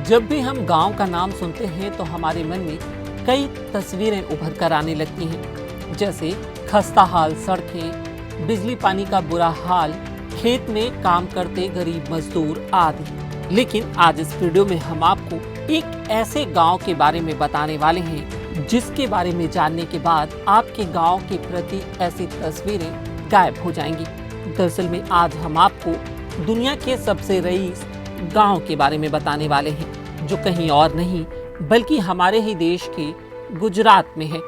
जब भी हम गांव का नाम सुनते हैं तो हमारे मन में कई तस्वीरें उभर कर आने लगती हैं, जैसे खस्ता हाल सड़कें, बिजली पानी का बुरा हाल, खेत में काम करते गरीब मजदूर आदि। लेकिन आज इस वीडियो में हम आपको एक ऐसे गांव के बारे में बताने वाले हैं जिसके बारे में जानने के बाद आपके गांव के प्रति ऐसी तस्वीरें गायब हो जाएंगी। दरअसल में आज हम आपको दुनिया के सबसे रईस गांव के बारे में बताने वाले हैं, जो कहीं और नहीं बल्कि हमारे ही देश के गुजरात में है।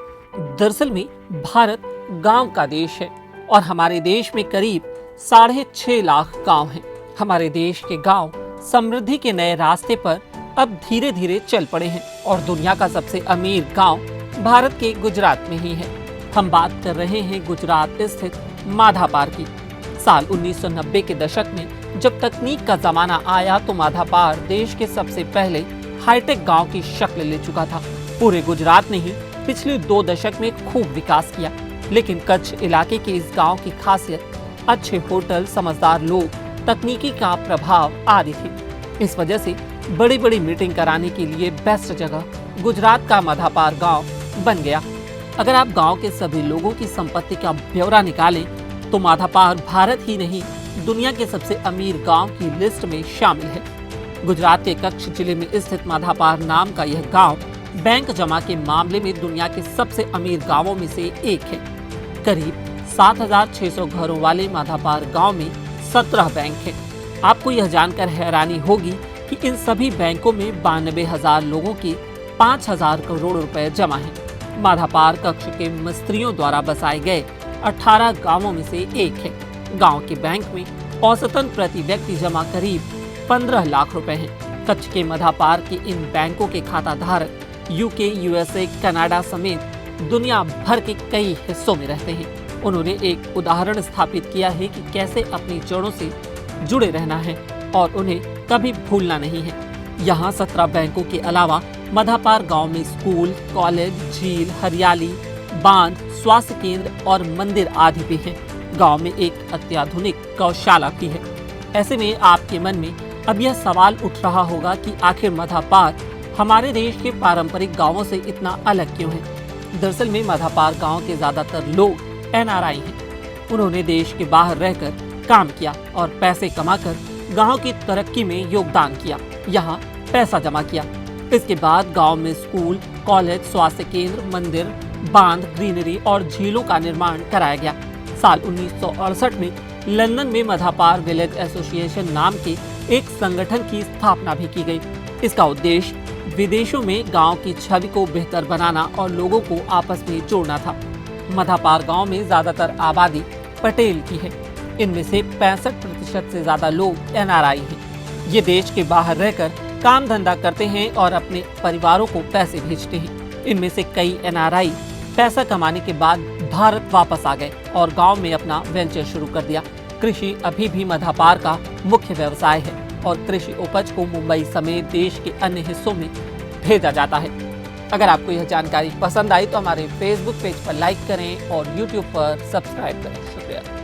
दरअसल में भारत गांव का देश है और हमारे देश में करीब 6.5 लाख गांव हैं। हमारे देश के गांव समृद्धि के नए रास्ते पर अब धीरे धीरे चल पड़े हैं और दुनिया का सबसे अमीर गांव भारत के गुजरात में ही है। हम बात कर रहे हैं गुजरात स्थित माधापार की। साल 1990 के दशक में जब तकनीक का जमाना आया तो माधापार देश के सबसे पहले हाईटेक गांव की शक्ल ले चुका था। पूरे गुजरात ने ही पिछले 2 दशक में खूब विकास किया, लेकिन कच्छ इलाके के इस गांव की खासियत अच्छे होटल, समझदार लोग, तकनीकी का प्रभाव आदि थी। इस वजह से बड़ी बड़ी मीटिंग कराने के लिए बेस्ट जगह गुजरात का माधापार गांव बन गया। अगर आप गांव के सभी लोगों की संपत्ति का ब्यौरा निकालें तो माधापार भारत ही नहीं दुनिया के सबसे अमीर गांव की लिस्ट में शामिल है। गुजरात के कच्छ जिले में स्थित माधापार नाम का यह गांव बैंक जमा के मामले में दुनिया के सबसे अमीर गांवों में से एक है। करीब 7,600 घरों वाले माधापार गांव में 17 बैंक हैं। आपको यह जानकर हैरानी होगी कि इन सभी बैंकों में 92,000 लोगों के 5,000 करोड़ रुपए जमा हैं। माधापार कच्छ के मिस्त्रियों द्वारा बसाए गए 18 गांवों में से एक है। गांव के बैंक में औसतन प्रति व्यक्ति जमा करीब 15 लाख रुपए हैं। कच्छ के माधापार के इन बैंकों के खाता धारक यूके, यूएसए, कनाडा समेत दुनिया भर के कई हिस्सों में रहते हैं। उन्होंने एक उदाहरण स्थापित किया है कि कैसे अपनी जड़ों से जुड़े रहना है और उन्हें कभी भूलना नहीं है। यहाँ 17 बैंकों के अलावा माधापार गांव में स्कूल, कॉलेज, झील, हरियाली, बांध, स्वास्थ्य केंद्र और मंदिर आदि भी हैं। गांव में एक अत्याधुनिक गौशाला भी है। ऐसे में आपके मन में अब यह सवाल उठ रहा होगा कि आखिर माधापार हमारे देश के पारंपरिक गांवों से इतना अलग क्यों है। दरअसल में माधापार गांव के ज्यादातर लोग NRI हैं। उन्होंने देश के बाहर रहकर काम किया और पैसे कमाकर गांव की तरक्की में योगदान किया, यहाँ पैसा जमा किया। इसके बाद गांव में स्कूल, कॉलेज, स्वास्थ्य केंद्र, मंदिर, बांध, ग्रीनरी और झीलों का निर्माण कराया गया। साल 1968 में लंदन में माधापार विलेज एसोसिएशन नाम के एक संगठन की स्थापना भी की गई। इसका उद्देश्य विदेशों में गांव की छवि को बेहतर बनाना और लोगों को आपस में जोड़ना था। माधापार गांव में ज्यादातर आबादी पटेल की है। इनमें से 65% से ज्यादा लोग NRI हैं। ये देश के बाहर रहकर काम धंधा करते हैं और अपने परिवारों को पैसे भेजते हैं। इनमें से कई NRI पैसा कमाने के बाद भारत वापस आ गए और गांव में अपना वेंचर शुरू कर दिया। कृषि अभी भी माधापार का मुख्य व्यवसाय है और कृषि उपज को मुंबई समेत देश के अन्य हिस्सों में भेजा जाता है। अगर आपको यह जानकारी पसंद आई तो हमारे फेसबुक पेज पर लाइक करें और यूट्यूब पर सब्सक्राइब करें। शुक्रिया।